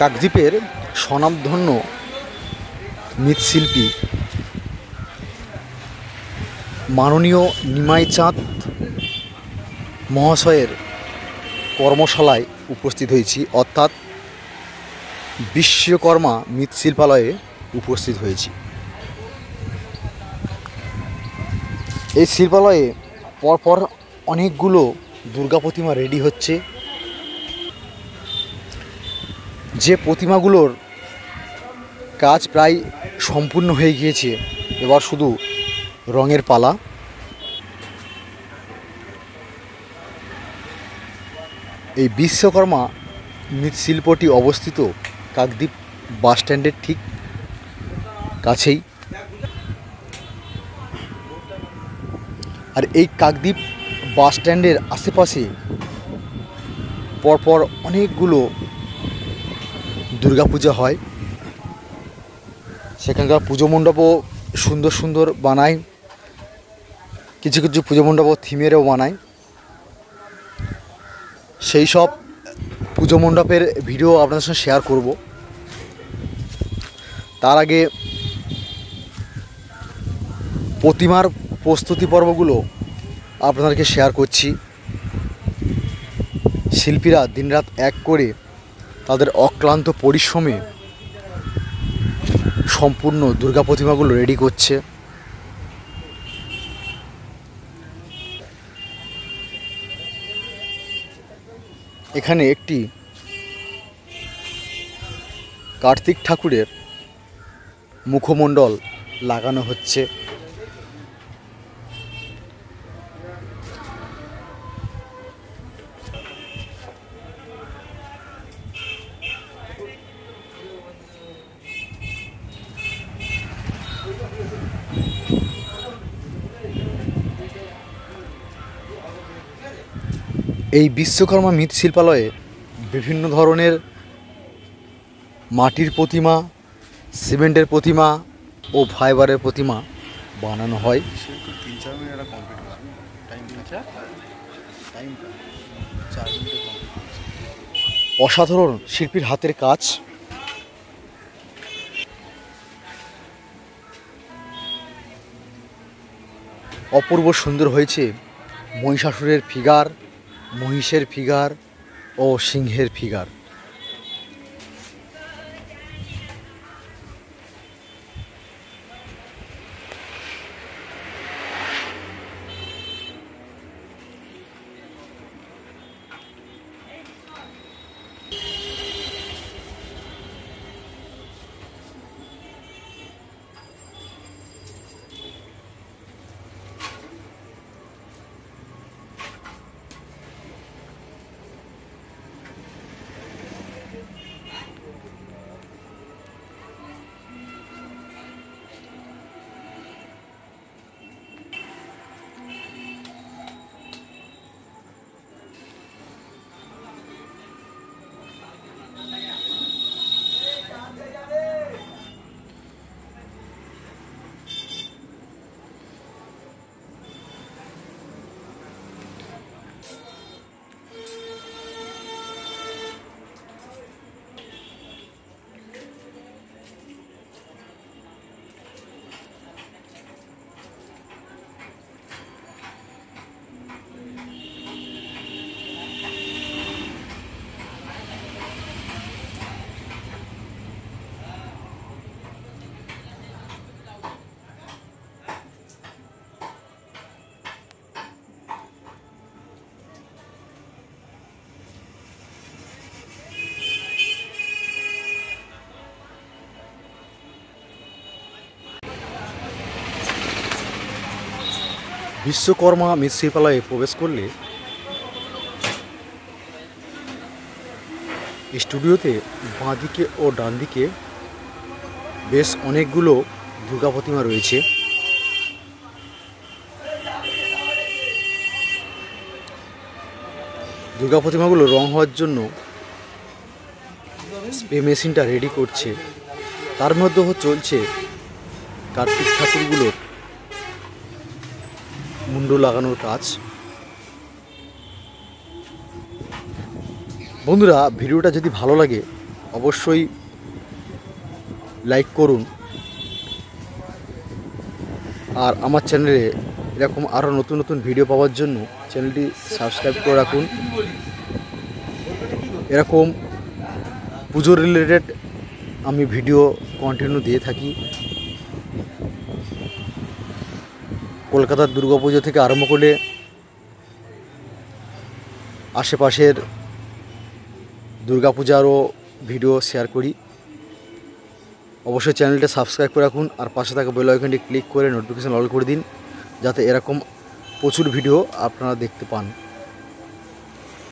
কাকদ্বীপের স্বনামধন্য মৃৎশিল্পী মাননীয় নিমাই চাঁদ মহাশয়ের কর্মশালায় উপস্থিত হয়েছি, অর্থাৎ বিশ্বকর্মা মৃৎশিল্পালয়ে উপস্থিত হয়েছি। এই শিল্পালয়ে পরপর অনেকগুলো দুর্গা প্রতিমা রেডি হচ্ছে। যে প্রতিমাগুলোর কাজ প্রায় সম্পূর্ণ হয়ে গিয়েছে, এবার শুধু রঙের পালা। এই বিশ্বকর্মা মৃৎশিল্পটি অবস্থিত কাকদ্বীপ বাস স্ট্যান্ডের ঠিক কাছেই। আর এই কাকদ্বীপ বাস স্ট্যান্ডের আশেপাশে পরপর অনেকগুলো দুর্গাপূজা হয়। সেখানকার পুজো মণ্ডপও সুন্দর সুন্দর বানায়, কিছু কিছু পুজো মণ্ডপও থিমেরও বানায়। সেই সব পুজো মণ্ডপের ভিডিও আপনাদের সঙ্গে শেয়ার করব। তার আগে প্রতিমার প্রস্তুতি পর্বগুলো আপনাদেরকে শেয়ার করছি। শিল্পীরা দিনরাত এক করে তাদের অক্লান্ত পরিশ্রমে সম্পূর্ণ দুর্গা প্রতিমাগুলো রেডি করছে। এখানে একটি কার্তিক ঠাকুরের মুখমণ্ডল লাগানো হচ্ছে। এই বিশ্বকর্মা মৃৎশিল্পালয়ে বিভিন্ন ধরনের মাটির প্রতিমা, সিমেন্টের প্রতিমা ও ফাইবারের প্রতিমা বানানো হয়। অসাধারণ শিল্পীর হাতের কাজ। অপূর্ব সুন্দর হয়েছে মহিষাসুরের ফিগার, মহিষের ফিগার ও সিংহের ফিগার। বিশ্বকর্মা মৃৎশিল্পালয়ে প্রবেশ করলে স্টুডিওতে বাঁ দিকে ও ডান দিকে বেশ অনেকগুলো দুর্গা প্রতিমা রয়েছে। দুর্গা প্রতিমাগুলো রং হওয়ার জন্য স্প্রে মেশিনটা রেডি করছে। তার মধ্যেও চলছে কার্তিক ঠাকুরগুলোর মুন্ডু লাগানোর কাজ। বন্ধুরা, ভিডিওটা যদি ভালো লাগে অবশ্যই লাইক করুন। আর আমার চ্যানেলে এরকম আরও নতুন নতুন ভিডিও পাওয়ার জন্য চ্যানেলটি সাবস্ক্রাইব করে রাখুন। এরকম পুজো রিলেটেড আমি ভিডিও কন্টিনিউ দিয়ে থাকি। কলকাতার দুর্গাপুজো থেকে আরম্ভ করে আশেপাশের দুর্গাপূজারও ভিডিও শেয়ার করি। অবশ্যই চ্যানেলটা সাবস্ক্রাইব করে রাখুন আর পাশে থাকা বেল আইকনটি ক্লিক করে নোটিফিকেশন অল করে দিন, যাতে এরকম প্রচুর ভিডিও আপনারা দেখতে পান।